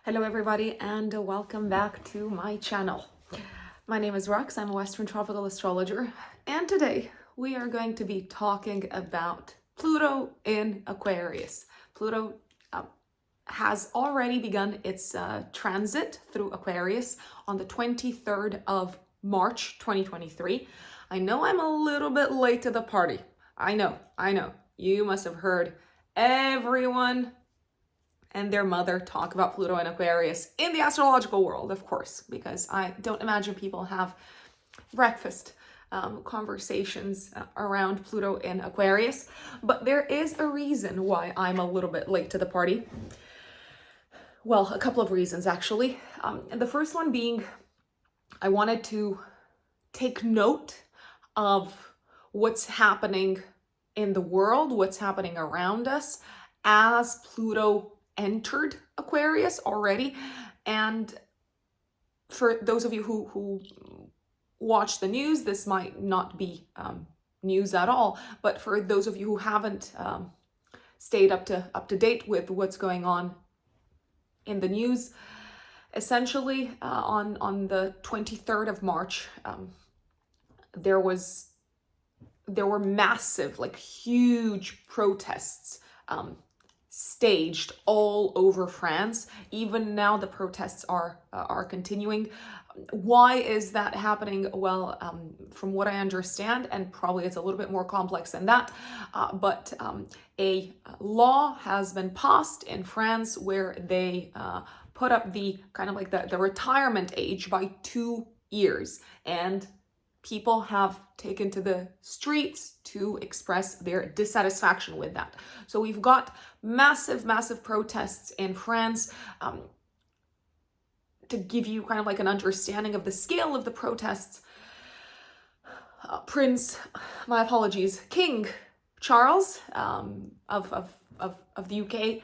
Hello everybody and welcome back to my channel. My name is Rox, I'm a Western tropical astrologer, and today we are going to be talking about Pluto in Aquarius. Pluto has already begun its transit through Aquarius on the 23rd of March 2023. I know I'm a little bit late to the party. I know. You must have heard everyone and their mother talk about Pluto and Aquarius in the astrological world, of course, because I don't imagine people have breakfast conversations around Pluto in Aquarius. But there is a reason why I'm a little bit late to the party. Well, a couple of reasons actually. And the first one being, I wanted to take note of what's happening in the world, what's happening around us as Pluto entered Aquarius already. And for those of you who watch the news, this might not be news at all, but for those of you who haven't stayed up to date with what's going on in the news, essentially on the 23rd of March, there were massive, like huge protests staged all over France. Even now the protests are continuing. Why is that happening? Well, from what I understand, and probably it's a little bit more complex than that, but a law has been passed in France where they put up the kind of like the retirement age by 2 years, and people have taken to the streets to express their dissatisfaction with that. So we've got massive protests in France. To give you kind of like an understanding of the scale of the protests, King Charles of the UK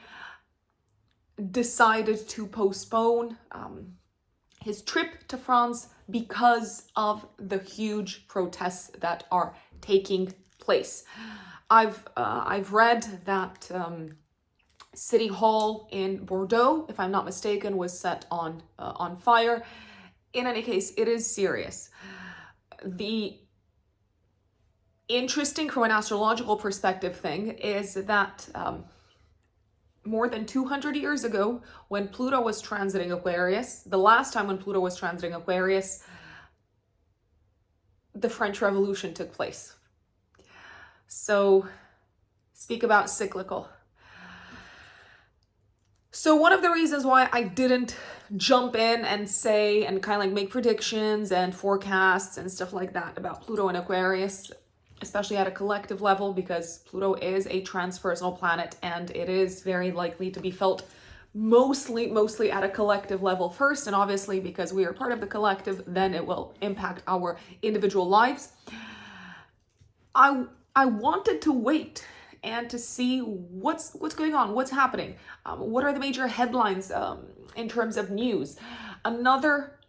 decided to postpone his trip to France because of the huge protests that are taking place. I've read that City Hall in Bordeaux, if I'm not mistaken, was set on fire. In any case, it is serious. The interesting from an astrological perspective thing is that more than 200 years ago, when Pluto was transiting Aquarius, the last time when Pluto was transiting Aquarius, the French Revolution took place. So, speak about cyclical. So one of the reasons why I didn't jump in and say and kind of like make predictions and forecasts and stuff like that about Pluto and Aquarius, especially at a collective level, because Pluto is a transpersonal planet and it is very likely to be felt mostly at a collective level first, and obviously because we are part of the collective, then it will impact our individual lives. I wanted to wait and to see what's going on, what's happening, what are the major headlines in terms of news. Another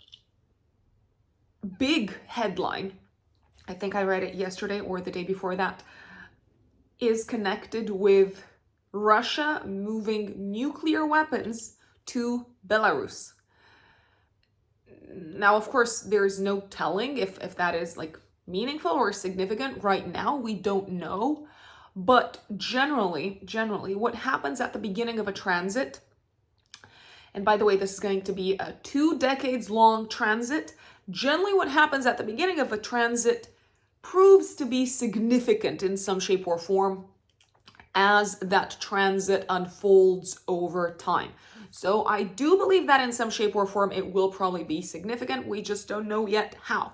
big headline, I think I read it yesterday or the day before that, is connected with Russia moving nuclear weapons to Belarus. Now, of course, there's no telling if that is like meaningful or significant right now. We don't know. But generally, what happens at the beginning of a transit, and by the way, this is going to be a 2 decades long transit, generally what happens at the beginning of a transit proves to be significant in some shape or form as that transit unfolds over time. So I do believe that in some shape or form it will probably be significant. We just don't know yet how.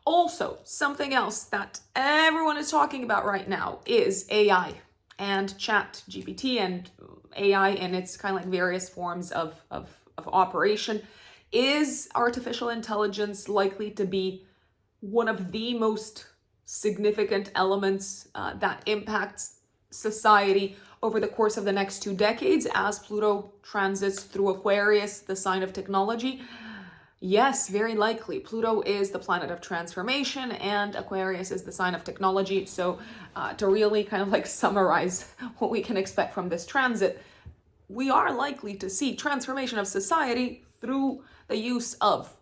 Also, something else that everyone is talking about right now is AI and Chat GPT and AI in its kind of like various forms of operation. Is artificial intelligence likely to be one of the most significant elements that impacts society over the course of the next 2 decades as Pluto transits through Aquarius, the sign of technology? Yes, very likely. Pluto is the planet of transformation and Aquarius is the sign of technology. So to really kind of like summarize what we can expect from this transit, we are likely to see transformation of society through the use of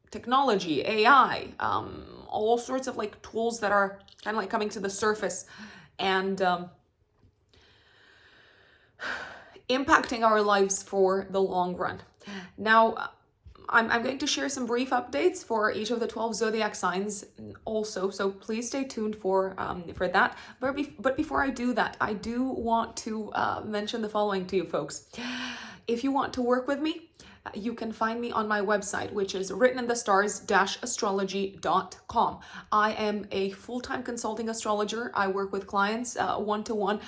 technology, AI, all sorts of like tools that are kind of like coming to the surface and impacting our lives for the long run. Now, I'm going to share some brief updates for each of the 12 zodiac signs also, so please stay tuned for that. But before I do that, I do want to mention the following to you folks. If you want to work with me, you can find me on my website, which is writteninthestars-astrology.com. I am a full-time consulting astrologer. I work with clients one-to-one.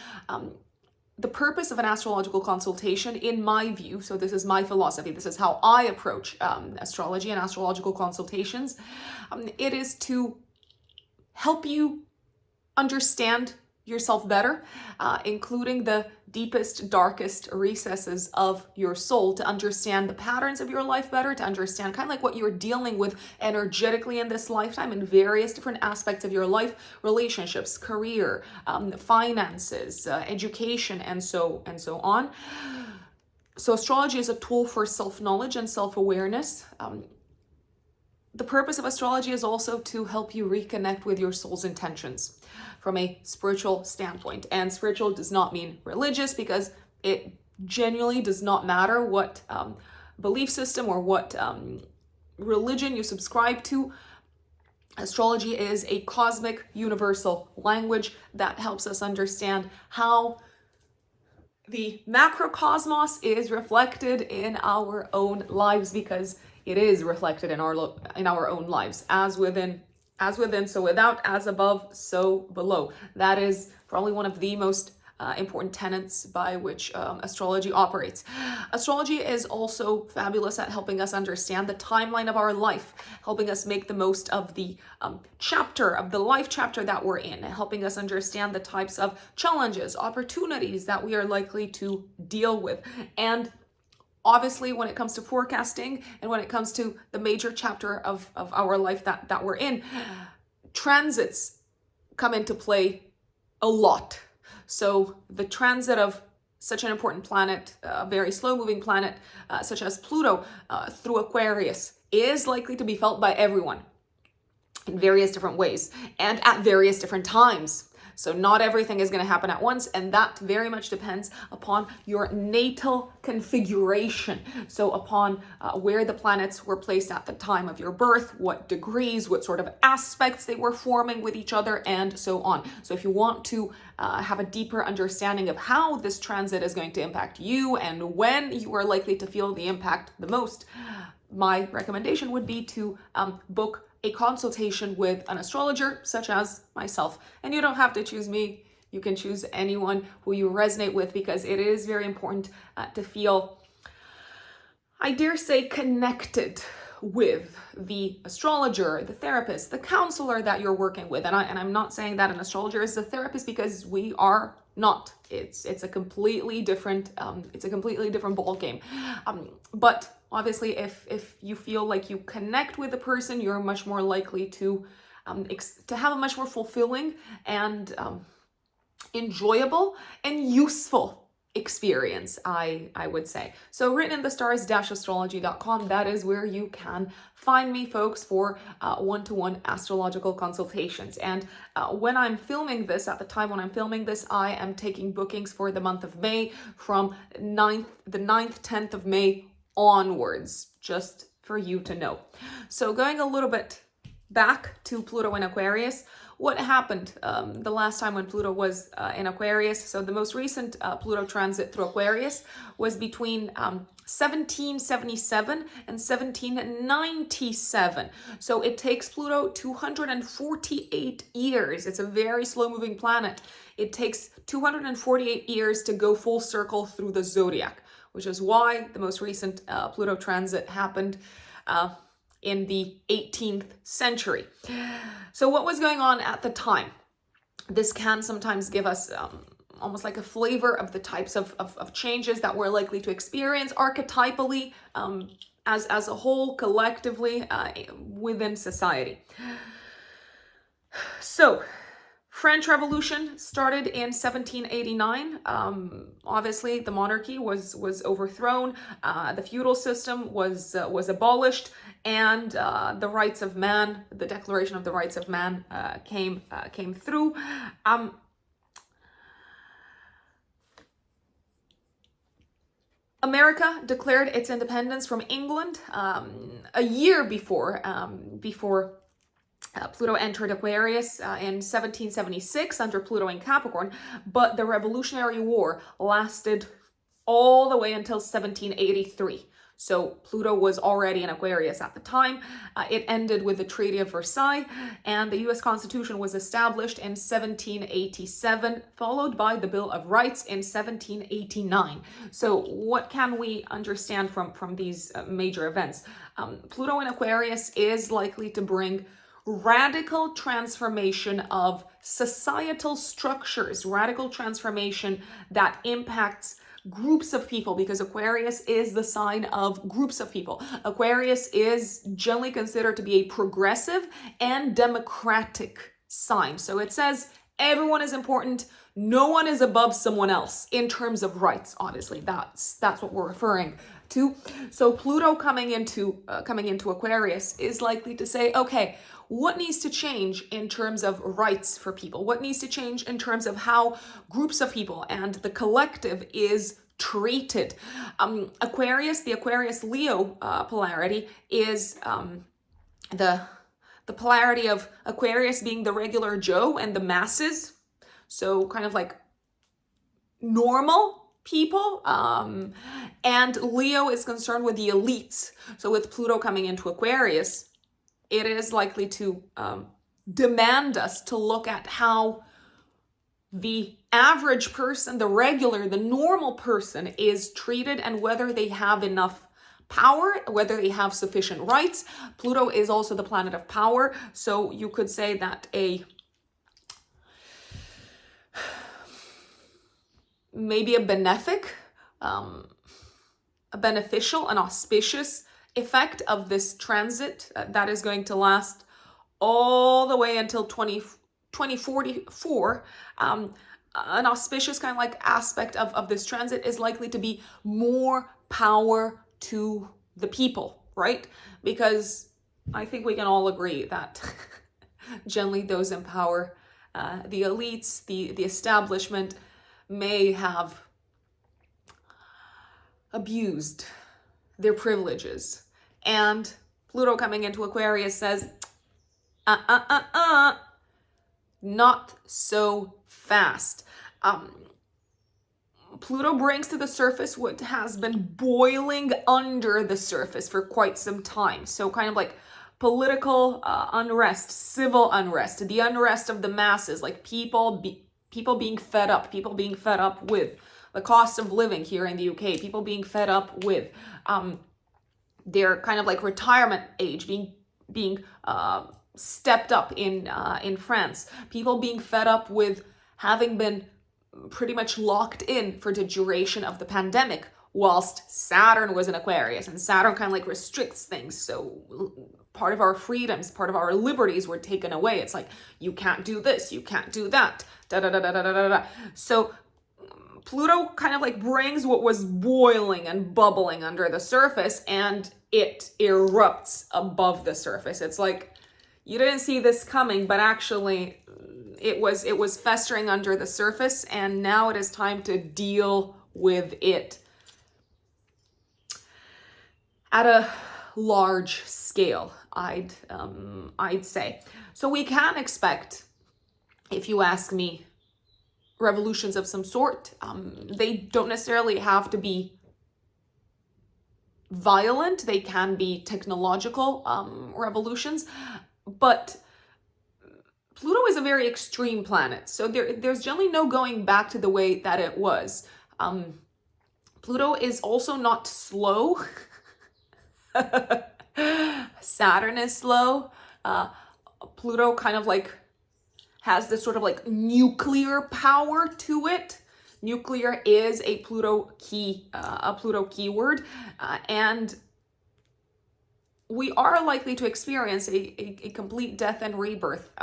The purpose of an astrological consultation, in my view, so this is my philosophy, this is how I approach astrology and astrological consultations, it is to help you understand yourself better, including the deepest, darkest recesses of your soul, to understand the patterns of your life better, to understand kind of like what you're dealing with energetically in this lifetime in various different aspects of your life, relationships, career, finances, education, and so on. So astrology is a tool for self-knowledge and self-awareness. The purpose of astrology is also to help you reconnect with your soul's intentions from a spiritual standpoint. And spiritual does not mean religious, because it genuinely does not matter what belief system or what religion you subscribe to. Astrology is a cosmic universal language that helps us understand how the macrocosmos is reflected in our own lives, because it is reflected in our own lives, as within, so without, as above, so below. That is probably one of the most important tenets by which astrology operates. Astrology is also fabulous at helping us understand the timeline of our life, helping us make the most of the life chapter that we're in, helping us understand the types of challenges, opportunities that we are likely to deal with. And obviously, when it comes to forecasting and when it comes to the major chapter of our life that we're in, transits come into play a lot. So the transit of such an important planet, a very slow-moving planet, such as Pluto, through Aquarius, is likely to be felt by everyone in various different ways and at various different times. So not everything is going to happen at once, and that very much depends upon your natal configuration. So upon where the planets were placed at the time of your birth, what degrees, what sort of aspects they were forming with each other, and so on. So if you want to have a deeper understanding of how this transit is going to impact you and when you are likely to feel the impact the most, my recommendation would be to book a consultation with an astrologer such as myself. And you don't have to choose me. You can choose anyone who you resonate with, because it is very important to feel, I dare say, connected with the astrologer, the therapist, the counselor that you're working with. And I'm not saying that an astrologer is a therapist, because we are not. It's a completely different ball game. But obviously, if you feel like you connect with a person, you're much more likely to have a much more fulfilling and enjoyable and useful experience, I would say. So writteninthestars-astrology.com, that is where you can find me, folks, for one-to-one astrological consultations. And when I'm filming this, at the time when I'm filming this, I am taking bookings for the month of May from the 9th, 10th of May onwards, just for you to know. So going a little bit back to Pluto in Aquarius, what happened the last time when Pluto was in Aquarius? So the most recent Pluto transit through Aquarius was between 1777 and 1797. So it takes Pluto 248 years. It's a very slow-moving planet. It takes 248 years to go full circle through the zodiac, which is why the most recent Pluto transit happened in the 18th century. So what was going on at the time? This can sometimes give us almost like a flavor of the types of changes that we're likely to experience archetypally, as a whole, collectively, within society. So French Revolution started in 1789. Obviously, the monarchy was overthrown. The feudal system was abolished, and the rights of man, the Declaration of the Rights of Man, came through. America declared its independence from England a year before Pluto entered Aquarius in 1776 under Pluto in Capricorn, but the Revolutionary War lasted all the way until 1783. So Pluto was already in Aquarius at the time. It ended with the Treaty of Versailles, and the US Constitution was established in 1787, followed by the Bill of Rights in 1789. So what can we understand from these major events? Pluto in Aquarius is likely to bring radical transformation of societal structures, radical transformation that impacts groups of people, because Aquarius is the sign of groups of people. Aquarius is generally considered to be a progressive and democratic sign. So it says everyone is important, no one is above someone else in terms of rights. Obviously, that's what we're referring to. So Pluto coming into Aquarius is likely to say, okay, what needs to change in terms of rights for people? What needs to change in terms of how groups of people and the collective is treated? Aquarius, the Aquarius-Leo polarity is the polarity of Aquarius being the regular Joe and the masses. So kind of like normal people. And Leo is concerned with the elites. So with Pluto coming into Aquarius, it is likely to demand us to look at how the average person, the regular, the normal person is treated, and whether they have enough power, whether they have sufficient rights. Pluto is also the planet of power. So you could say that maybe a beneficial, an auspicious effect of this transit that is going to last all the way until 2044. An auspicious kind of like aspect of this transit is likely to be more power to the people, right? Because I think we can all agree that generally those in power, the elites, the establishment, may have abused their privileges. And Pluto coming into Aquarius says, not so fast. Pluto brings to the surface what has been boiling under the surface for quite some time. So kind of like political unrest, civil unrest, the unrest of the masses, like people being fed up with the cost of living here in the UK, people being fed up with their kind of like retirement age being stepped up in France, people being fed up with having been pretty much locked in for the duration of the pandemic, whilst Saturn was in Aquarius, and Saturn kind of like restricts things. So part of our freedoms, part of our liberties were taken away. It's like, you can't do this, you can't do that, da da da da da da da. So Pluto kind of like brings what was boiling and bubbling under the surface, and it erupts above the surface. It's like, you didn't see this coming, but actually it was festering under the surface, and now it is time to deal with it at a large scale, I'd say. So we can expect, if you ask me, revolutions of some sort. They don't necessarily have to be violent. They can be technological revolutions, but Pluto is a very extreme planet. So there's generally no going back to the way that it was. Pluto is also not slow. Saturn is slow. Pluto kind of like has this sort of like nuclear power to it. Nuclear is a Pluto keyword, and we are likely to experience a complete death and rebirth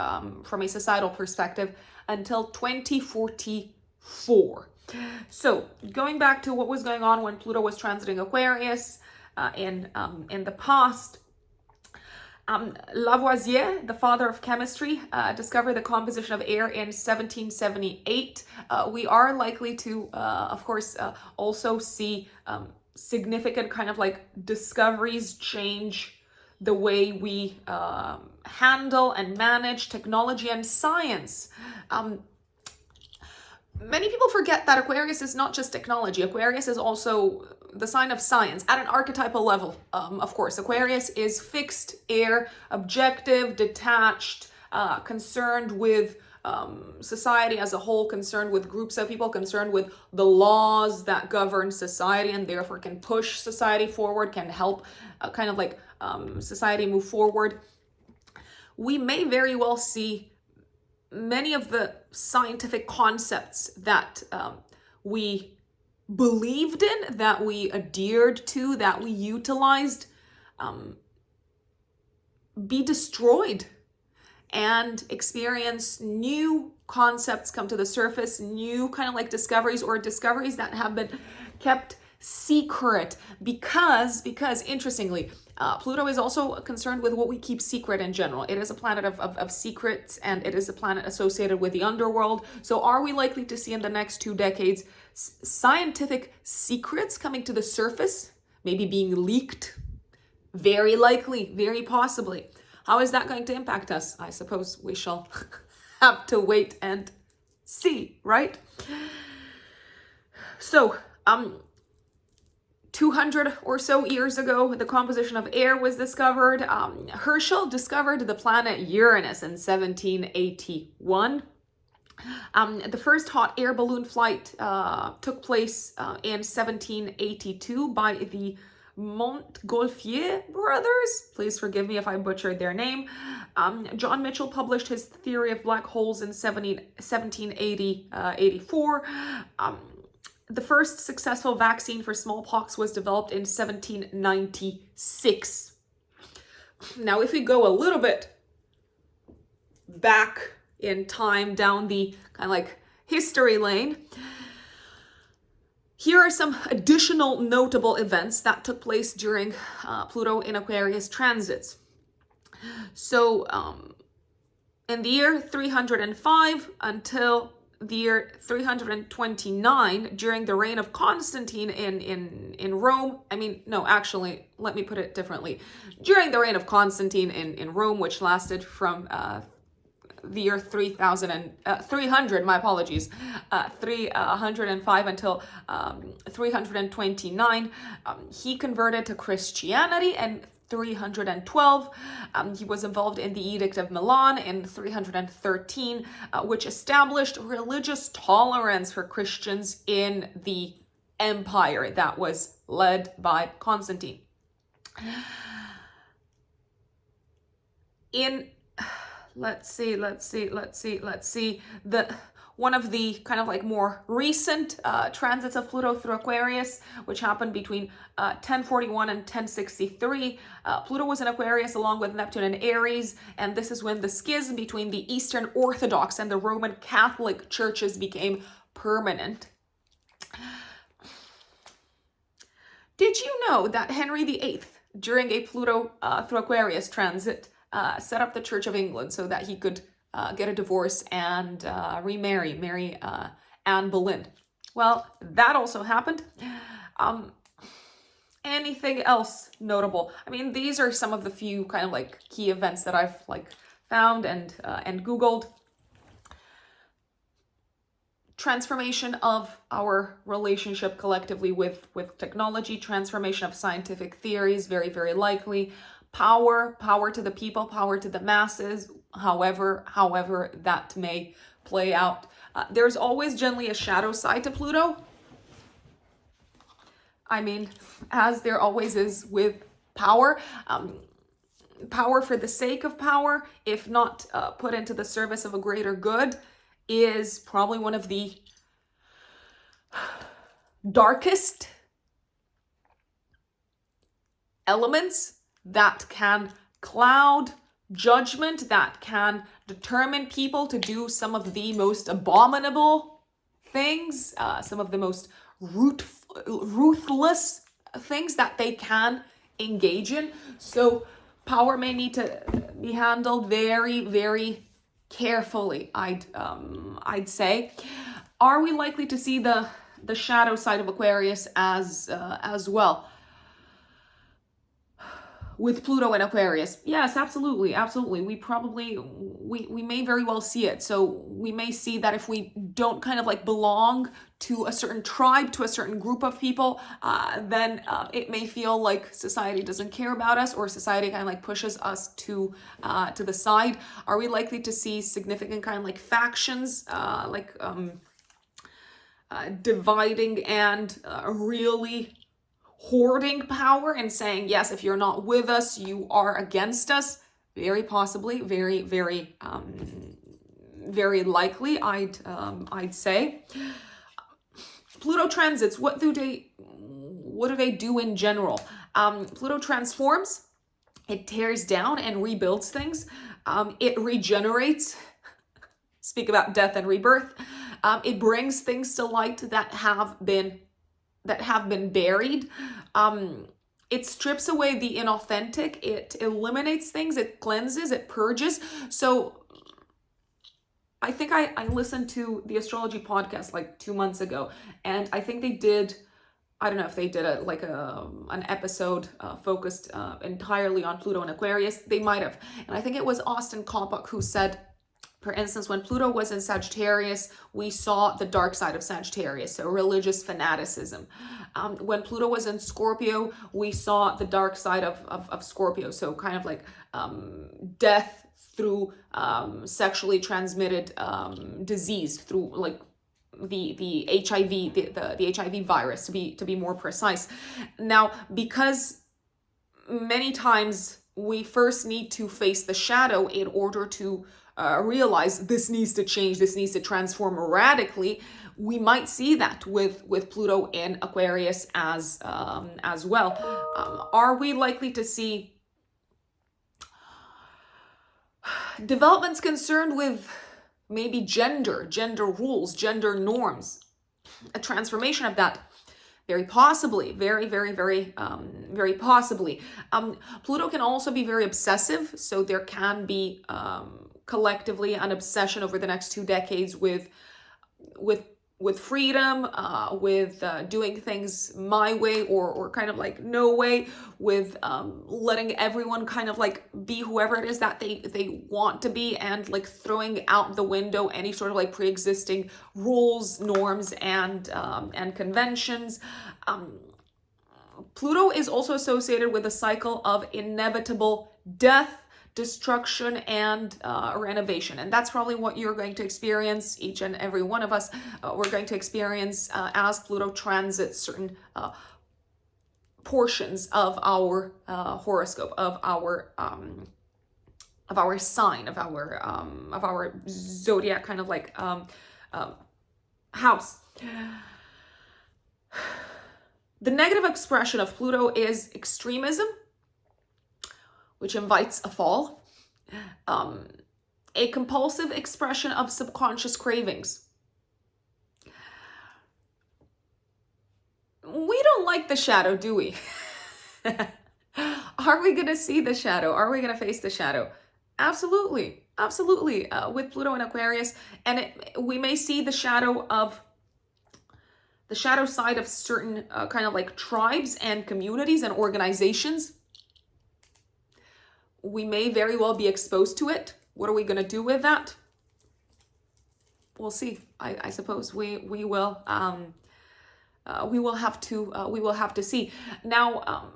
from a societal perspective until 2044. So going back to what was going on when Pluto was transiting Aquarius in the past, Lavoisier, the father of chemistry, discovered the composition of air in 1778. We are likely to, of course, also see significant kind of like discoveries change the way we handle and manage technology and science. Many people forget that Aquarius is not just technology. Aquarius is also the sign of science at an archetypal level. Of course, Aquarius is fixed air, objective, detached, concerned with society as a whole, concerned with groups of people, concerned with the laws that govern society and therefore can push society forward, can help kind of like society move forward. We may very well see many of the scientific concepts that we believed in, that we adhered to, that we utilized, be destroyed, and experience new concepts come to the surface, new kind of like discoveries, or discoveries that have been kept secret because interestingly, Pluto is also concerned with what we keep secret in general. It is a planet of secrets, and it is a planet associated with the underworld. So are we likely to see in the next 2 decades scientific secrets coming to the surface, maybe being leaked? Very likely, very possibly. How is that going to impact us? I suppose we shall have to wait and see, right? So, 200 or so years ago, the composition of air was discovered. Herschel discovered the planet Uranus in 1781. The first hot air balloon flight took place in 1782 by the Montgolfier brothers. Please forgive me if I butchered their name. John Mitchell published his theory of black holes in 1784. The first successful vaccine for smallpox was developed in 1796. Now, if we go a little bit back in time down the kind of like history lane, here are some additional notable events that took place during Pluto in Aquarius transits. So, in the year 305 until the year 329, during the reign of Constantine in Rome, let me put it differently. During the reign of Constantine in Rome, which lasted from the year 300, my apologies, 305 until 329, he converted to Christianity, and 312. He was involved in the Edict of Milan in 313, which established religious tolerance for Christians in the empire that was led by Constantine. One of the kind of like more recent transits of Pluto through Aquarius, which happened between 1041 and 1063. Pluto was in Aquarius along with Neptune and Aries, and this is when the schism between the Eastern Orthodox and the Roman Catholic churches became permanent. Did you know that Henry VIII, during a Pluto through Aquarius transit, set up the Church of England so that he could get a divorce and marry Anne Boleyn? Well, that also happened. Anything else notable? I mean, these are some of the few kind of like key events that I've like found and Googled. Transformation of our relationship collectively with technology, transformation of scientific theories, very, very likely. Power to the people, power to the masses, however that may play out. There's always generally a shadow side to Pluto. I mean, as there always is with power. Power for the sake of power, if not put into the service of a greater good, is probably one of the darkest elements that can cloud judgment, that can determine people to do some of the most abominable things, some of the most ruthless things that they can engage in. So power may need to be handled very, very carefully, I'd say. Are we likely to see the shadow side of Aquarius as well with Pluto and Aquarius? Yes, absolutely, absolutely. We may very well see it. So we may see that if we don't kind of like belong to a certain tribe, to a certain group of people, then it may feel like society doesn't care about us, or society kind of like pushes us to the side. Are we likely to see significant kind of like factions, dividing and really hoarding power and saying, yes, if you're not with us, you are against us? Very possibly, very, very, very likely, I'd say. Pluto transits, what do they do in general? Pluto transforms, it tears down and rebuilds things. It regenerates. Speak about death and rebirth. It brings things to light that have been buried. It strips away the inauthentic. It eliminates things. It cleanses. It purges. So I think I listened to the astrology podcast like 2 months ago, and I think they did, I don't know if they did an episode focused entirely on Pluto and Aquarius. They might have. And I think it was Austin Koppak who said, for instance, when Pluto was in Sagittarius, we saw the dark side of Sagittarius, so religious fanaticism. When Pluto was in Scorpio, we saw the dark side of Scorpio, so kind of like death through sexually transmitted disease, through like the HIV, the HIV virus, to be more precise. Now, because many times we first need to face the shadow in order to realize this needs to change, this needs to transform radically, we might see that with Pluto in Aquarius as well. Are we likely to see developments concerned with maybe gender rules, gender norms, a transformation of that? Very possibly, very, very, very, very possibly. Pluto can also be very obsessive, so there can be collectively an obsession over the next 2 decades with freedom, with doing things my way or kind of like no way, with letting everyone kind of like be whoever it is that they want to be, and like throwing out the window any sort of like pre-existing rules, norms, and conventions. Pluto is also associated with a cycle of inevitable death, destruction, and renovation. And that's probably what you're going to experience, each and every one of us. We're going to experience as Pluto transits certain portions of our horoscope, of our sign, of our zodiac kind of like house. The negative expression of Pluto is extremism, which invites a fall. A compulsive expression of subconscious cravings. We don't like the shadow, do we? Are we going to see the shadow? Are we going to face the shadow? Absolutely. Absolutely. With Pluto in Aquarius. And we may see the shadow side of certain kind of like tribes and communities and organizations. We may very well be exposed to it. What are we going to do with that? We'll see. I suppose we will have to see. Now,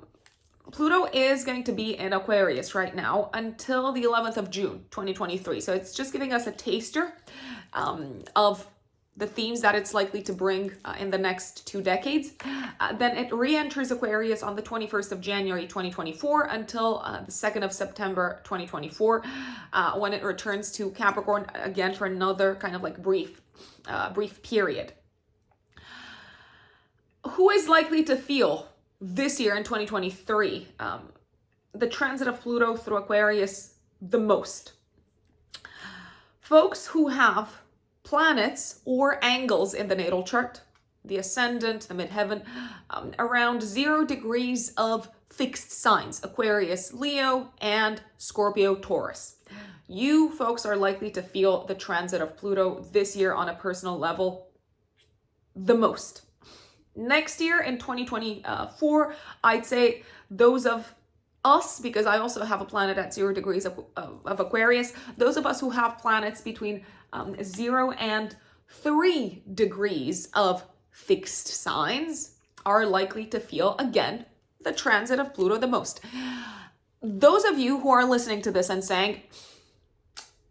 Pluto is going to be in Aquarius right now until the 11th of June, 2023. So it's just giving us a taster of the themes that it's likely to bring in the next 2 decades. Then it re-enters Aquarius on the 21st of January 2024 until the 2nd of September 2024, when it returns to Capricorn again for another kind of like brief period. Who is likely to feel this year in 2023 the transit of Pluto through Aquarius the most. Folks who have planets or angles in the natal chart, the ascendant, the midheaven, around 0 degrees of fixed signs, Aquarius, Leo, and Scorpio, Taurus. You folks are likely to feel the transit of Pluto this year on a personal level the most. Next year in 2024, I'd say those of us, because I also have a planet at 0 degrees of Aquarius, those of us who have planets between 0 and 3 degrees of fixed signs are likely to feel, again, the transit of Pluto the most. Those of you who are listening to this and saying,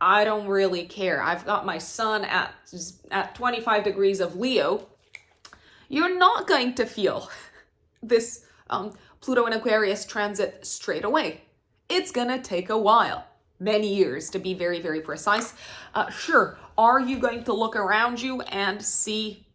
I don't really care, I've got my sun at 25 degrees of Leo, you're not going to feel this Pluto and Aquarius transit straight away. It's gonna take a while, many years to be very, very precise. Sure, are you going to look around you and see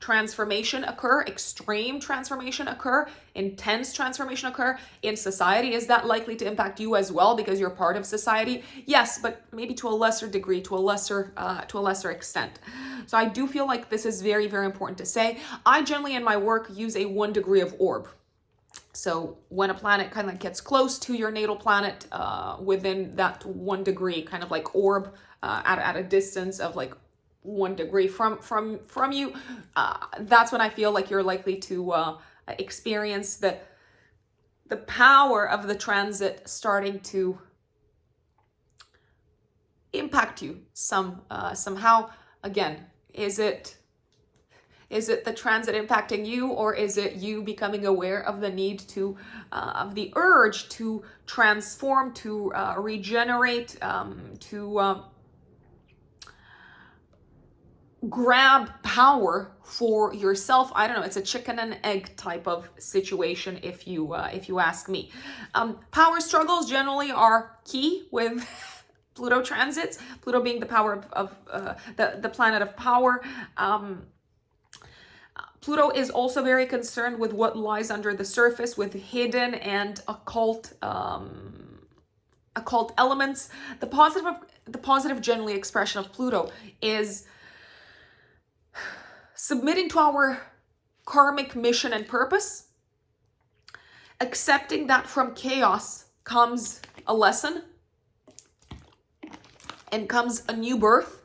transformation occur, extreme transformation occur, intense transformation occur in society? Is that likely to impact you as well because you're part of society? Yes, but maybe to a lesser degree, to a lesser extent. So I do feel like this is very, very important to say. I generally in my work use a 1 degree of orb. So when a planet kind of gets close to your natal planet, within that 1 degree kind of like orb, at a distance of like 1 degree from you, that's when I feel like you're likely to experience the power of the transit starting to impact you somehow. Again, is it the transit impacting you, or is it you becoming aware of the need to, of the urge to transform, to regenerate, to grab power for yourself? I don't know. It's a chicken and egg type of situation, if you ask me. Power struggles generally are key with Pluto transits. Pluto being the power of the planet of power. Pluto is also very concerned with what lies under the surface, with hidden and occult elements. The positive generally expression of Pluto is submitting to our karmic mission and purpose, accepting that from chaos comes a lesson and comes a new birth.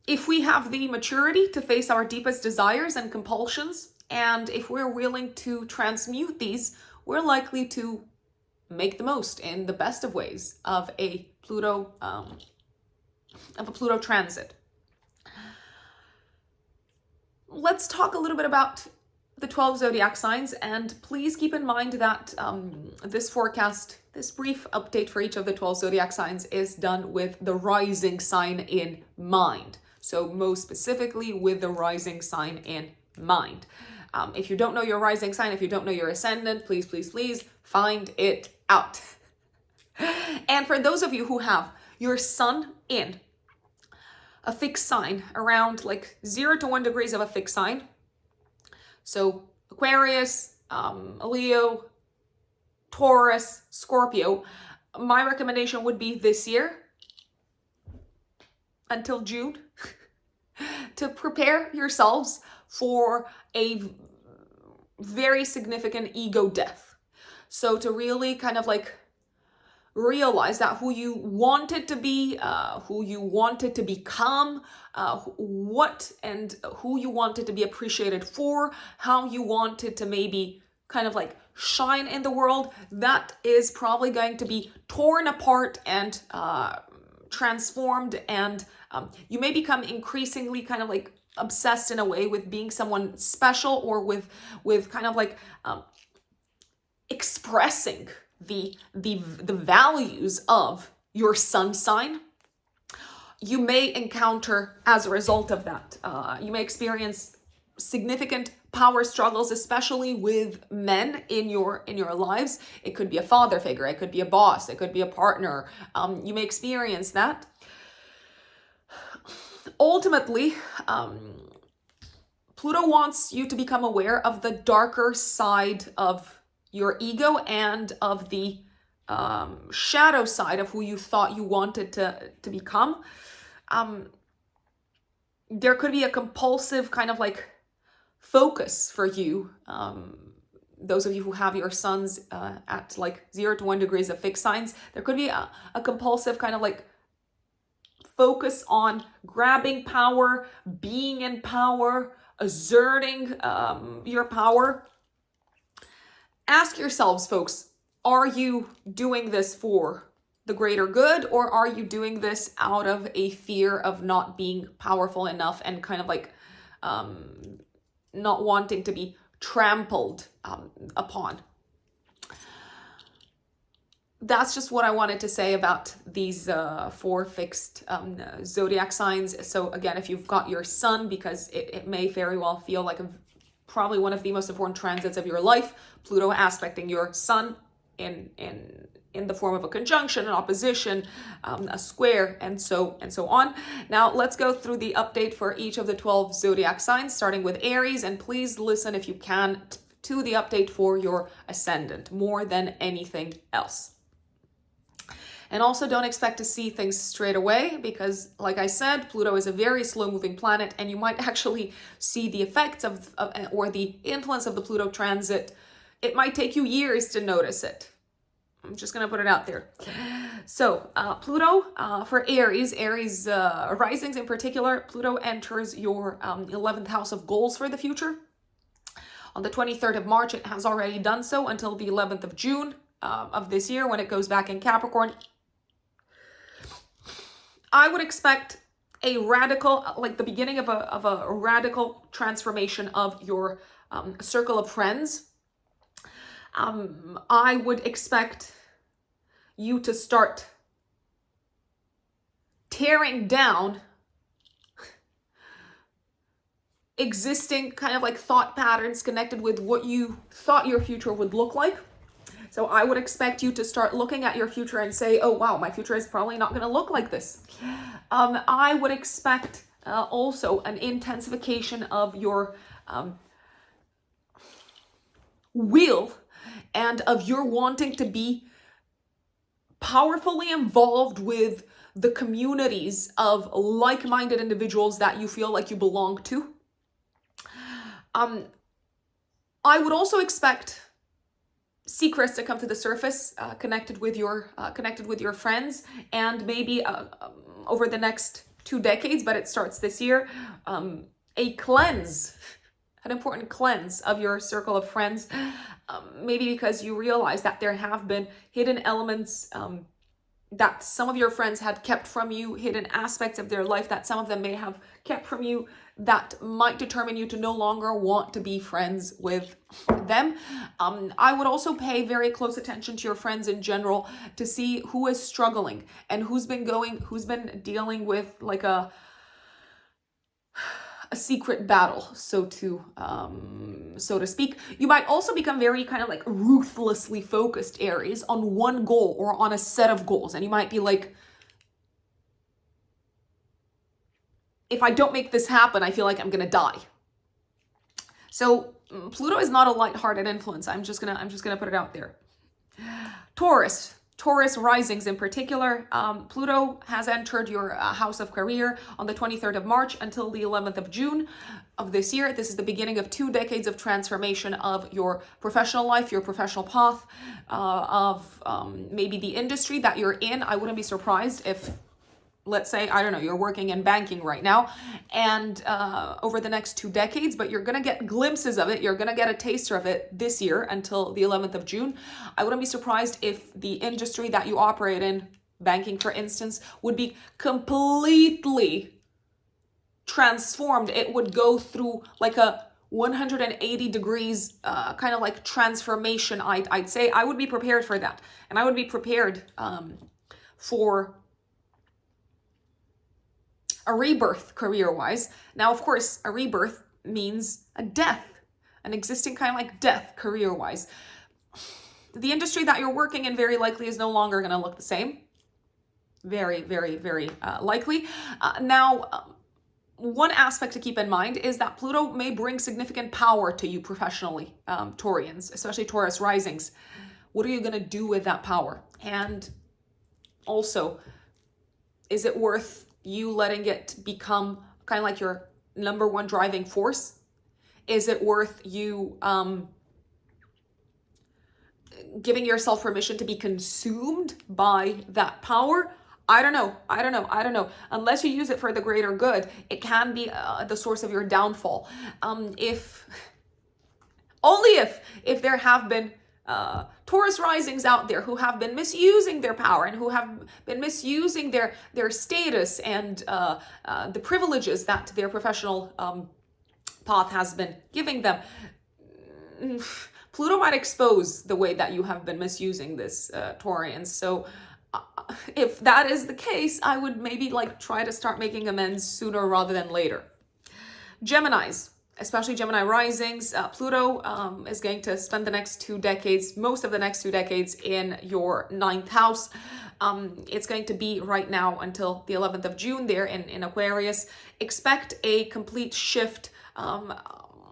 If we have the maturity to face our deepest desires and compulsions, and if we're willing to transmute these, we're likely to make the most in the best of ways of a Pluto transit. Let's talk a little bit about the 12 zodiac signs, and please keep in mind that this forecast, this brief update for each of the 12 zodiac signs is done with the rising sign in mind. So most specifically with the rising sign in mind. If you don't know your rising sign, if you don't know your ascendant, please, please, please find it out. And for those of you who have your sun in a fixed sign, around like 0 to 1 degrees of a fixed sign, so Aquarius, Leo, Taurus, Scorpio, my recommendation would be this year, until June, to prepare yourselves for a very significant ego death. So to really kind of like realize that who you wanted to be, who you wanted to become, what and who you wanted to be appreciated for, how you wanted to maybe kind of like shine in the world, that is probably going to be torn apart and transformed, and you may become increasingly kind of like obsessed in a way with being someone special, or with kind of like expressing the values of your sun sign. You may encounter, as a result of that, you may experience significant power struggles, especially with men in your lives. It could be a father figure, it could be a boss, it could be a partner. You may experience that. Ultimately, Pluto wants you to become aware of the darker side of your ego and of the shadow side of who you thought you wanted to become. There could be a compulsive kind of like focus for you. Those of you who have your suns at like 0 to 1 degrees of fixed signs, there could be a compulsive kind of like focus on grabbing power, being in power, asserting your power. Ask yourselves, folks, are you doing this for the greater good, or are you doing this out of a fear of not being powerful enough and kind of like not wanting to be trampled upon? That's just what I wanted to say about these 4 fixed zodiac signs. So again, if you've got your sun, because it may very well feel like probably one of the most important transits of your life, Pluto aspecting your sun in the form of a conjunction, an opposition, a square, and so on. Now let's go through the update for each of the 12 zodiac signs, starting with Aries. And please listen, if you can, to the update for your ascendant more than anything else. And also don't expect to see things straight away, because like I said, Pluto is a very slow moving planet, and you might actually see the effects of or the influence of the Pluto transit. It might take you years to notice it. I'm just going to put it out there. So Pluto for Aries risings in particular, Pluto enters your 11th house of goals for the future. On the 23rd of March, it has already done so until the 11th of June of this year, when it goes back in Capricorn. I would expect a radical, like the beginning of a radical transformation of your circle of friends. I would expect you to start tearing down existing kind of like thought patterns connected with what you thought your future would look like. So I would expect you to start looking at your future and say, oh, wow, my future is probably not going to look like this. I would expect also an intensification of your will and of your wanting to be powerfully involved with the communities of like-minded individuals that you feel like you belong to. I would also expect secrets to come to the surface connected with your friends, and maybe over the next 2 decades, but it starts this year, a cleanse, an important cleanse of your circle of friends, maybe because you realize that there have been hidden elements that some of your friends had kept from you, hidden aspects of their life that some of them may have kept from you, that might determine you to no longer want to be friends with them. I would also pay very close attention to your friends in general to see who is struggling and who's been dealing with like a secret battle, so to speak. You might also become very kind of like ruthlessly focused, Aries, on one goal or on a set of goals. And you might be like, if I don't make this happen, I feel like I'm gonna die. So Pluto is not a lighthearted influence. I'm just gonna put it out there. Taurus risings in particular, Pluto has entered your house of career on the 23rd of March until the 11th of June of this year. This is the beginning of 2 decades of transformation of your professional life, your professional path, of maybe the industry that you're in. I wouldn't be surprised if, let's say, I don't know, you're working in banking right now, and over the next 2 decades, but you're going to get glimpses of it. You're going to get a taster of it this year until the 11th of June. I wouldn't be surprised if the industry that you operate in, banking for instance, would be completely transformed. It would go through like a 180 degrees kind of like transformation, I'd say. I would be prepared for that. And I would be prepared for a rebirth career-wise. Now, of course, a rebirth means a death, an existing kind of like death career-wise. The industry that you're working in very likely is no longer going to look the same. Very, very, very likely. Now, one aspect to keep in mind is that Pluto may bring significant power to you professionally, Taurians, especially Taurus risings. What are you going to do with that power? And also, is it worth you letting it become kind of like your number one driving force? Is it worth you giving yourself permission to be consumed by that power? I don't know. Unless you use it for the greater good, it can be the source of your downfall. If there have been Taurus risings out there who have been misusing their power and who have been misusing their status and the privileges that their professional path has been giving them. Pluto might expose the way that you have been misusing this, Taurians. So if that is the case, I would maybe try to start making amends sooner rather than later. Geminis, especially Gemini risings, Pluto is going to spend the next 2 decades, most of the next 2 decades in your 9th house. It's going to be right now until the 11th of June there in Aquarius. Expect a complete shift,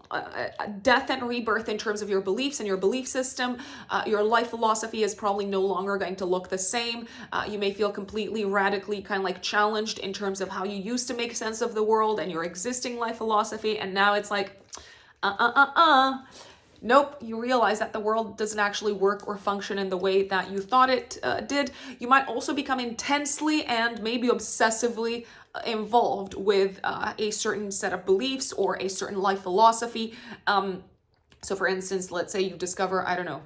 a death and rebirth in terms of your beliefs and your belief system. Your life philosophy is probably no longer going to look the same. You may feel completely radically challenged in terms of how you used to make sense of the world and your existing life philosophy, and now it's nope, you realize that the world doesn't actually work or function in the way that you thought it did. You might also become intensely and maybe obsessively involved with a certain set of beliefs or a certain life philosophy. So for instance, let's say you discover, I don't know,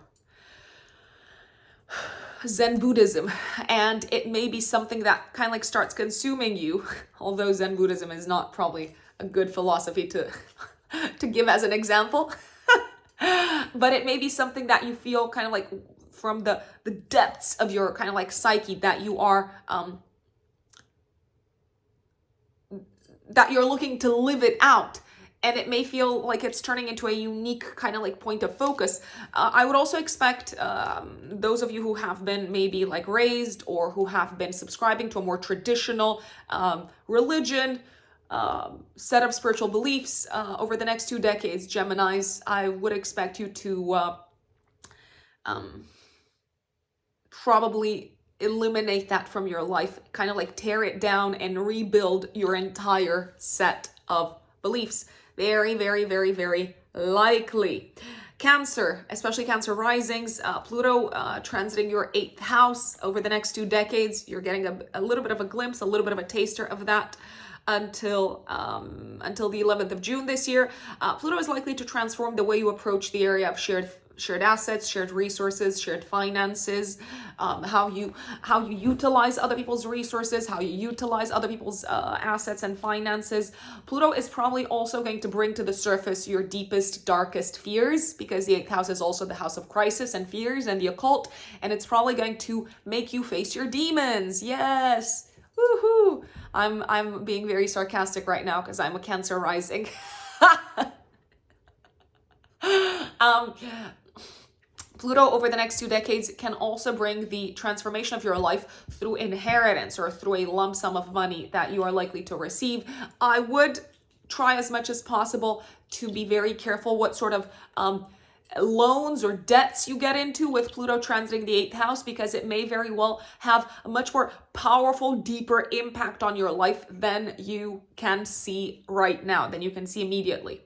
Zen Buddhism, and it may be something that starts consuming you, although Zen Buddhism is not probably a good philosophy to give as an example. But it may be something that you feel from the depths of your psyche that you are that you're looking to live it out, and it may feel like it's turning into a unique point of focus. I would also expect those of you who have been maybe raised or who have been subscribing to a more traditional religion, set of spiritual beliefs over the next 2 decades, Geminis, I would expect you to probably eliminate that from your life, tear it down and rebuild your entire set of beliefs. Very, very, very, very likely. Cancer, especially Cancer risings, Pluto transiting your 8th house over the next 2 decades. You're getting a little bit of a glimpse, a little bit of a taster of that until the 11th of June this year. Pluto is likely to transform the way you approach the area of shared assets, shared resources, shared finances, how you utilize other people's resources, how you utilize other people's assets and finances. Pluto is probably also going to bring to the surface your deepest, darkest fears, because the 8th house is also the house of crisis and fears and the occult, and it's probably going to make you face your demons. Yes. Woohoo! I'm being very sarcastic right now because I'm a Cancer rising. Pluto over the next 2 decades can also bring the transformation of your life through inheritance or through a lump sum of money that you are likely to receive. I would try as much as possible to be very careful what sort of loans or debts you get into with Pluto transiting the 8th house, because it may very well have a much more powerful, deeper impact on your life than you can see right now, than you can see immediately.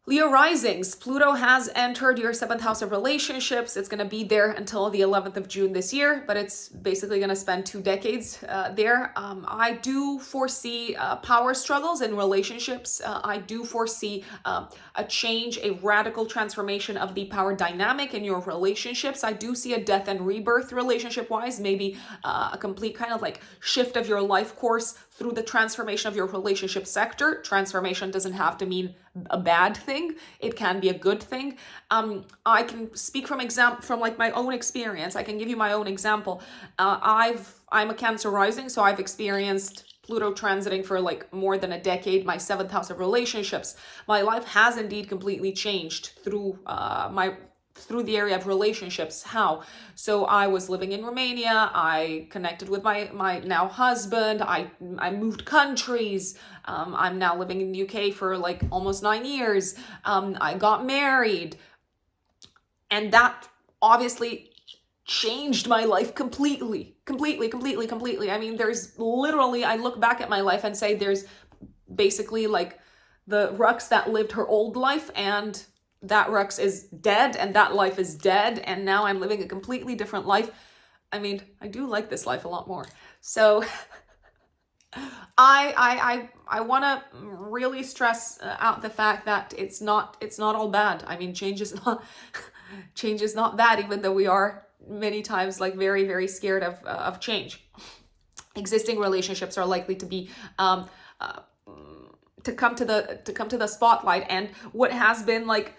Leo risings, Pluto has entered your 7th house of relationships. It's going to be there until the 11th of June this year, but it's basically going to spend 2 decades there. I do foresee power struggles in relationships. I do foresee a change, a radical transformation of the power dynamic in your relationships. I do see a death and rebirth relationship-wise, maybe a complete shift of your life course through the transformation of your relationship sector. Transformation doesn't have to mean a bad thing. It can be a good thing. I can speak from my own experience. I can give you my own example. I'm a Cancer rising, so I've experienced Pluto transiting for more than a decade, my 7th house of relationships. My life has indeed completely changed through my through the area of relationships. How? So I was living in Romania. I connected with my now husband. I moved countries. I'm now living in the UK for like almost 9 years. I got married, and that obviously changed my life completely. I mean, there's literally, I look back at my life and say there's basically like the Rux that lived her old life, and that Rux is dead, and that life is dead, and now I'm living a completely different life. I mean, I do like this life a lot more. So I want to really stress out the fact that it's not all bad. I mean, change is not bad, even though we are many times like very, very scared of change. Existing relationships are likely to be to come to the spotlight, and what has been like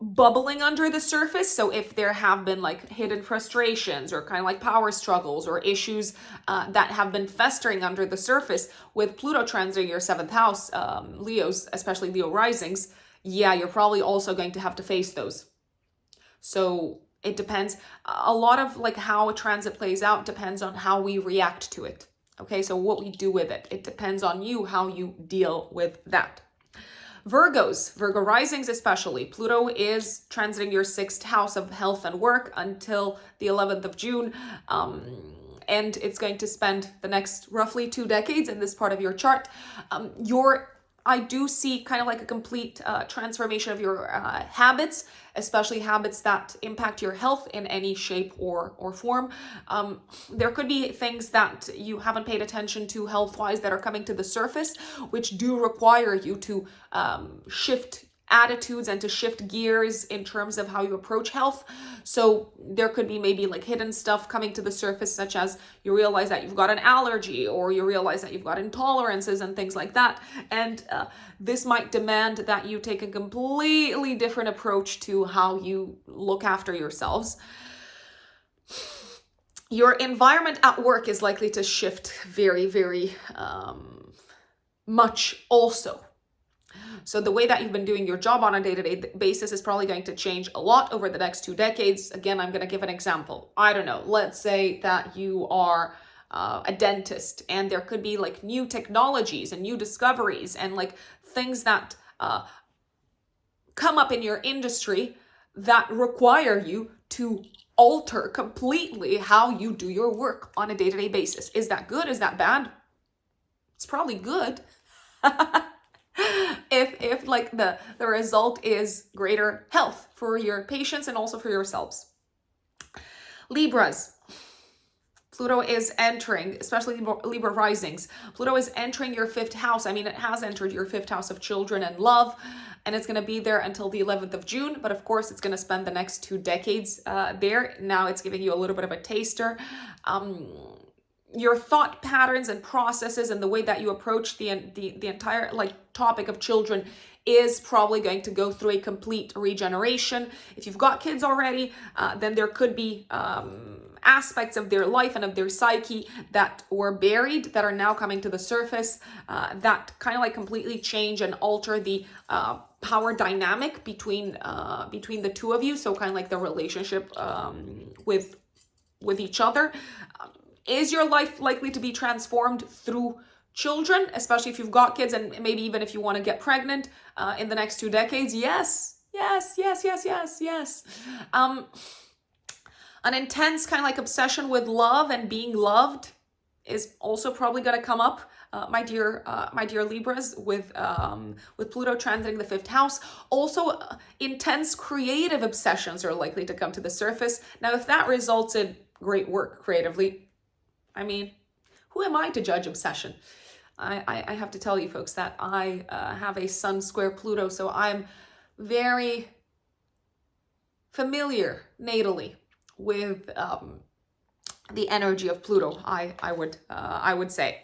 bubbling under the surface. So if there have been like hidden frustrations or kind of like power struggles or issues that have been festering under the surface with Pluto transiting your 7th house, Leos, especially Leo risings, yeah, you're probably also going to have to face those. So it depends. A lot of like how a transit plays out depends on how we react to it. Okay, so what we do with it, it depends on you, how you deal with that. Virgo risings especially, Pluto is transiting your 6th house of health and work until the 11th of June. And it's going to spend the next roughly 2 decades in this part of your chart. I do see kind of like a complete transformation of your habits, especially habits that impact your health in any shape or form. There could be things that you haven't paid attention to health-wise that are coming to the surface, which do require you to shift attitudes and to shift gears in terms of how you approach health. So there could be maybe like hidden stuff coming to the surface, such as you realize that you've got an allergy, or you realize that you've got intolerances and things like that. And this might demand that you take a completely different approach to how you look after yourselves. Your environment at work is likely to shift very, very much also. So the way that you've been doing your job on a day-to-day basis is probably going to change a lot over the next 2 decades. Again, I'm going to give an example. I don't know. Let's say that you are a dentist, and there could be like new technologies and new discoveries and like things that come up in your industry that require you to alter completely how you do your work on a day-to-day basis. Is that good? Is that bad? It's probably good. If like the result is greater health for your patients and also for yourselves. Libras, Pluto is entering, especially Libra risings, Pluto is entering your 5th house. I mean, it has entered your 5th house of children and love, and it's going to be there until the 11th of June. But of course, it's going to spend the next 2 decades there. Now it's giving you a little bit of a taster. Your thought patterns and processes and the way that you approach the entire like topic of children is probably going to go through a complete regeneration. If you've got kids already, then there could be aspects of their life and of their psyche that were buried that are now coming to the surface, that kind of like completely change and alter the power dynamic between the two of you. So kind of like the relationship with each other. Is your life likely to be transformed through children, especially if you've got kids, and maybe even if you want to get pregnant in the next 2 decades? Yes. An intense kind of like obsession with love and being loved is also probably going to come up, my dear Libras, with Pluto transiting the 5th house. Also, intense creative obsessions are likely to come to the surface. Now, if that results in great work creatively, I mean, who am I to judge obsession? I have to tell you folks that I have a Sun square Pluto, so I'm very familiar natally with the energy of Pluto, I would say.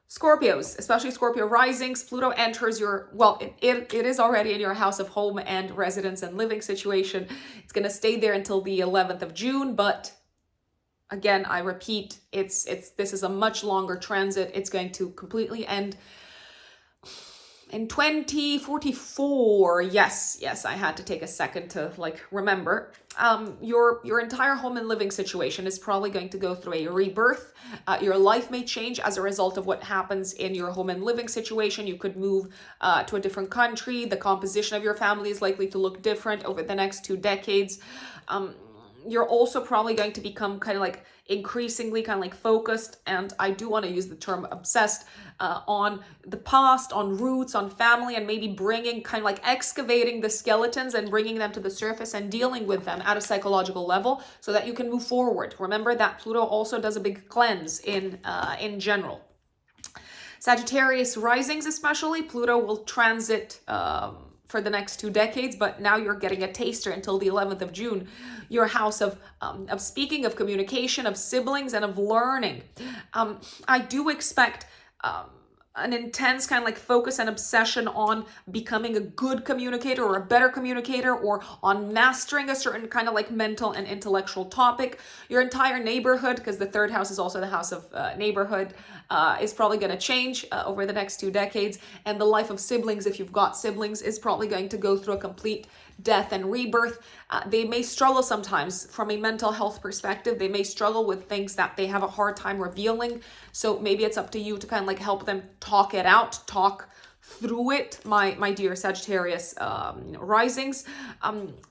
Scorpios, especially Scorpio risings, Pluto enters your, well, it is already in your house of home and residence and living situation. It's going to stay there until the 11th of June, but again, I repeat, this is a much longer transit. It's going to completely end in 2044, yes, I had to take a second to like remember. Your entire home and living situation is probably going to go through a rebirth. Your life may change as a result of what happens in your home and living situation. You could move to a different country. The composition of your family is likely to look different over the next 2 decades. You're also probably going to become kind of like increasingly kind of like focused, and I do want to use the term obsessed, on the past, on roots, on family, and maybe bringing kind of like excavating the skeletons and bringing them to the surface and dealing with them at a psychological level so that you can move forward. Remember that Pluto also does a big cleanse in general. Sagittarius risings especially, Pluto will transit for the next 2 decades, but now you're getting a taster until the 11th of June. Your house of speaking, of communication, of siblings, and of learning. I do expect an intense kind of like focus and obsession on becoming a good communicator or a better communicator, or on mastering a certain kind of like mental and intellectual topic. Your entire neighborhood, because the 3rd house is also the house of neighborhood, is probably going to change over the next 2 decades. And the life of siblings, if you've got siblings, is probably going to go through a complete death and rebirth. They may struggle sometimes from a mental health perspective. They may struggle with things that they have a hard time revealing. So maybe it's up to you to kind of like help them talk it out, talk through it, my dear Sagittarius risings.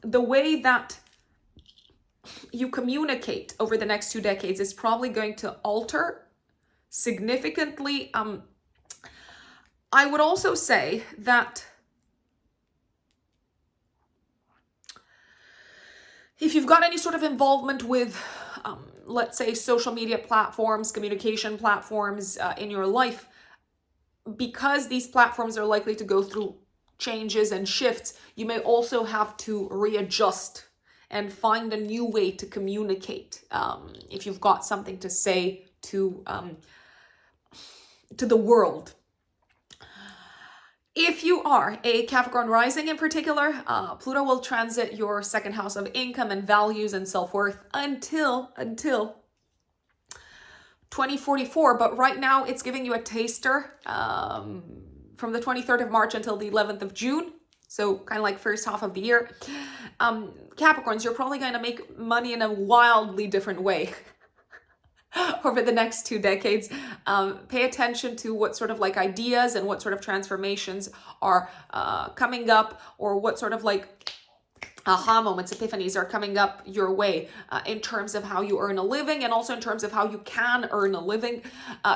The way that you communicate over the next 2 decades is probably going to alter significantly. I would also say that if you've got any sort of involvement with, let's say, social media platforms, communication platforms in your life, because these platforms are likely to go through changes and shifts, you may also have to readjust and find a new way to communicate if you've got something to say to the world. If you are a Capricorn rising in particular, Pluto will transit your 2nd house of income and values and self-worth until 2044. But right now it's giving you a taster from the 23rd of March until the 11th of June. So kind of like first half of the year. Capricorns, you're probably going to make money in a wildly different way over the next 2 decades. Pay attention to what sort of like ideas and what sort of transformations are coming up, or what sort of like aha moments, epiphanies are coming up your way in terms of how you earn a living, and also in terms of how you can earn a living.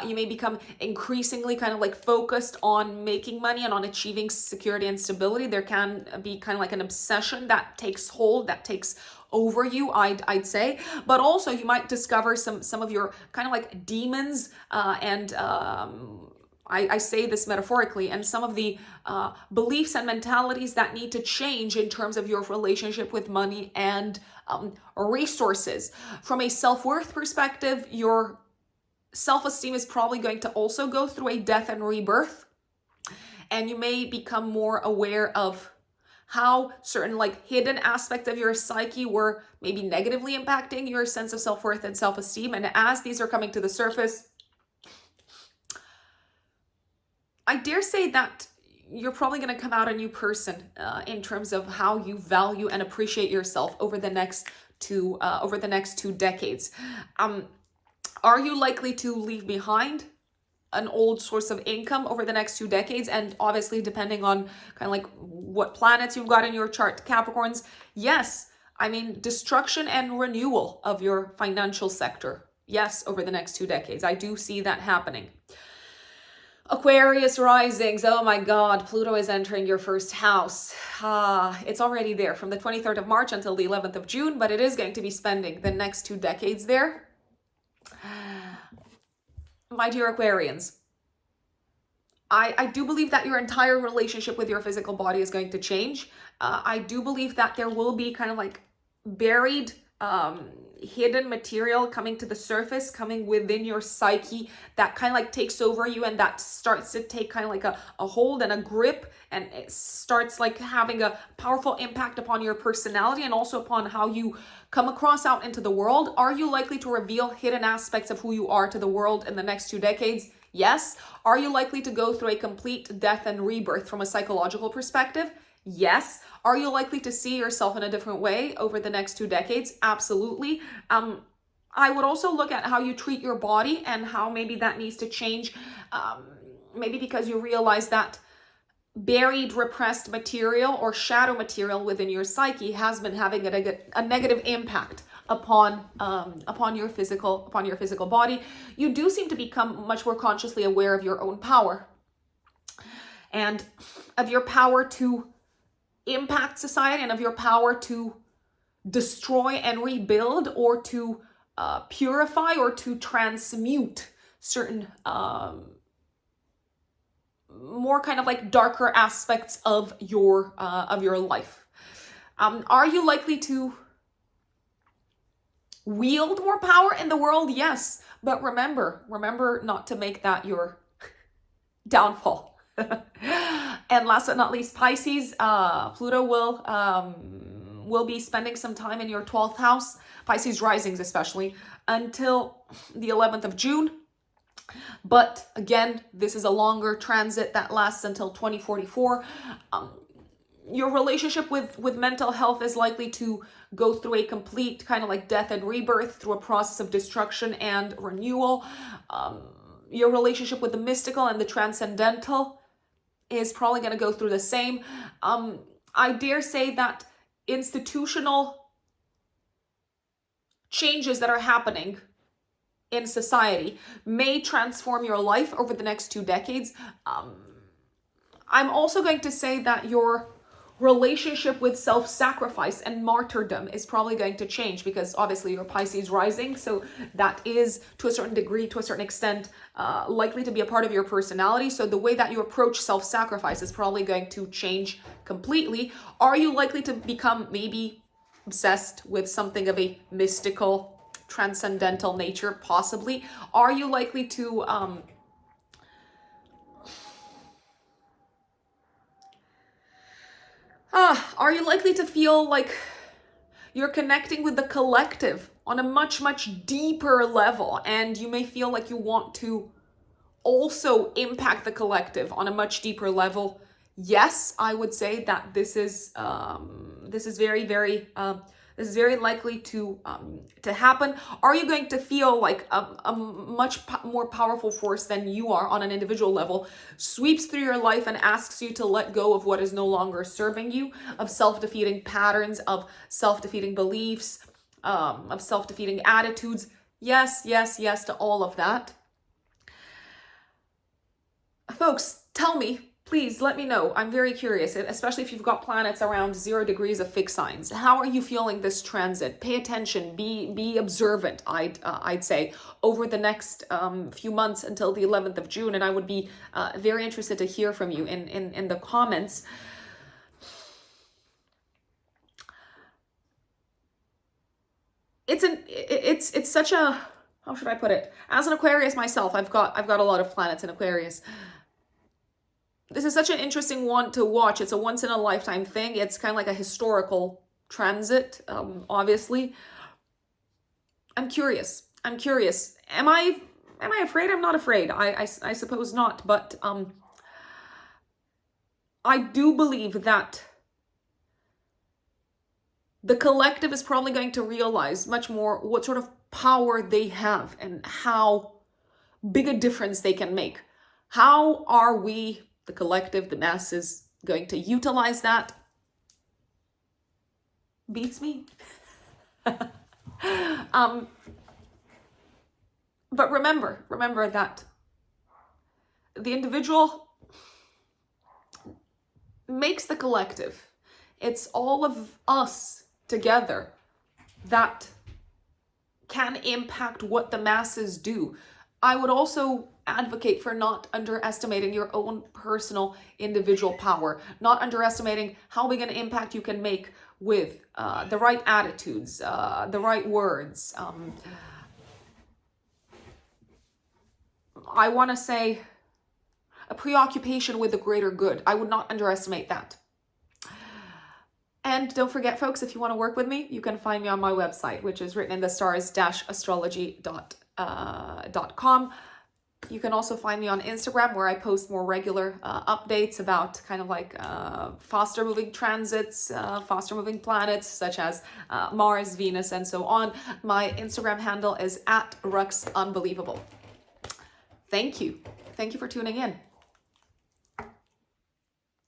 You may become increasingly kind of like focused on making money and on achieving security and stability. There can be kind of like an obsession that takes hold, that takes over you, I'd say. But also you might discover some of your kind of like demons and I say this metaphorically, and some of the beliefs and mentalities that need to change in terms of your relationship with money and resources. From a self-worth perspective, your self-esteem is probably going to also go through a death and rebirth, and you may become more aware of how certain like hidden aspects of your psyche were maybe negatively impacting your sense of self-worth and self-esteem. And as these are coming to the surface, I dare say that you're probably going to come out a new person in terms of how you value and appreciate yourself over the next 2 decades. Are you likely to leave behind an old source of income over the next 2 decades? And obviously, depending on kind of like what planets you've got in your chart, Capricorns, yes, I mean, destruction and renewal of your financial sector. Yes, over the next 2 decades. I do see that happening. Aquarius risings, oh my God, Pluto is entering your 1st house. It's already there from the 23rd of March until the 11th of June, but it is going to be spending the next 2 decades there. My dear Aquarians, I do believe that your entire relationship with your physical body is going to change. I do believe that there will be kind of like buried, hidden material coming to the surface, coming within your psyche, that kind of like takes over you, and that starts to take kind of like a hold and a grip, and it starts like having a powerful impact upon your personality and also upon how you come across out into the world. Are you likely to reveal hidden aspects of who you are to the world in the next 2 decades? Yes. Are you likely to go through a complete death and rebirth from a psychological perspective? Yes. Are you likely to see yourself in a different way over the next 2 decades? Absolutely. I would also look at how you treat your body and how maybe that needs to change. Maybe because you realize that buried, repressed material or shadow material within your psyche has been having a negative impact upon your physical body. You do seem to become much more consciously aware of your own power and of your power to impact society and of your power to destroy and rebuild, or to purify or to transmute certain more kind of like darker aspects of your life. Are you likely to wield more power in the world? Yes, but remember not to make that your downfall. And last but not least, Pisces, Pluto will be spending some time in your 12th house, Pisces risings especially, until the 11th of June. But again, this is a longer transit that lasts until 2044. Your relationship with mental health is likely to go through a complete kind of like death and rebirth, through a process of destruction and renewal. Your relationship with the mystical and the transcendental is probably going to go through the same. I dare say that institutional changes that are happening in society may transform your life over the next 2 decades. I'm also going to say that your relationship with self-sacrifice and martyrdom is probably going to change, because obviously you're Pisces rising, so that is to a certain degree, to a certain extent, likely to be a part of your personality. So the way that you approach self-sacrifice is probably going to change completely. Are you likely to become maybe obsessed with something of a mystical, transcendental nature? Possibly. Are you likely to are you likely to feel like you're connecting with the collective on a much, much deeper level, and you may feel like you want to also impact the collective on a much deeper level? Yes, I would say that this is very likely to happen. Are you going to feel like a much more powerful force than you are on an individual level sweeps through your life and asks you to let go of what is no longer serving you, of self-defeating patterns, of self-defeating beliefs, of self-defeating attitudes? Yes, yes, yes to all of that. Folks, tell me, please let me know. I'm very curious, especially if you've got planets around 0 degrees of fixed signs. How are you feeling this transit? Pay attention, be observant, I'd say, over the next few months until the 11th of June. And I would be very interested to hear from you in the comments. It's such a, how should I put it? As an Aquarius myself, I've got a lot of planets in Aquarius. This is such an interesting one to watch. It's a once in a lifetime thing. It's kind of like a historical transit, obviously. I'm curious. Am I afraid? I'm not afraid. I suppose not. But I do believe that the collective is probably going to realize much more what sort of power they have and how big a difference they can make. How are we, the collective, the masses, going to utilize that? Beats me. But remember that the individual makes the collective. It's all of us together that can impact what the masses do. I would also advocate for not underestimating your own personal individual power, not underestimating how big an impact you can make with the right attitudes, the right words. I want to say a preoccupation with the greater good. I would not underestimate that. And don't forget, folks, if you want to work with me, you can find me on my website, which is written in the stars-astrology.com. You can also find me on Instagram, where I post more regular updates about kind of like faster moving transits, faster moving planets such as Mars, Venus, and so on. My Instagram handle is @RuxUnbelievable. Thank you. Thank you for tuning in.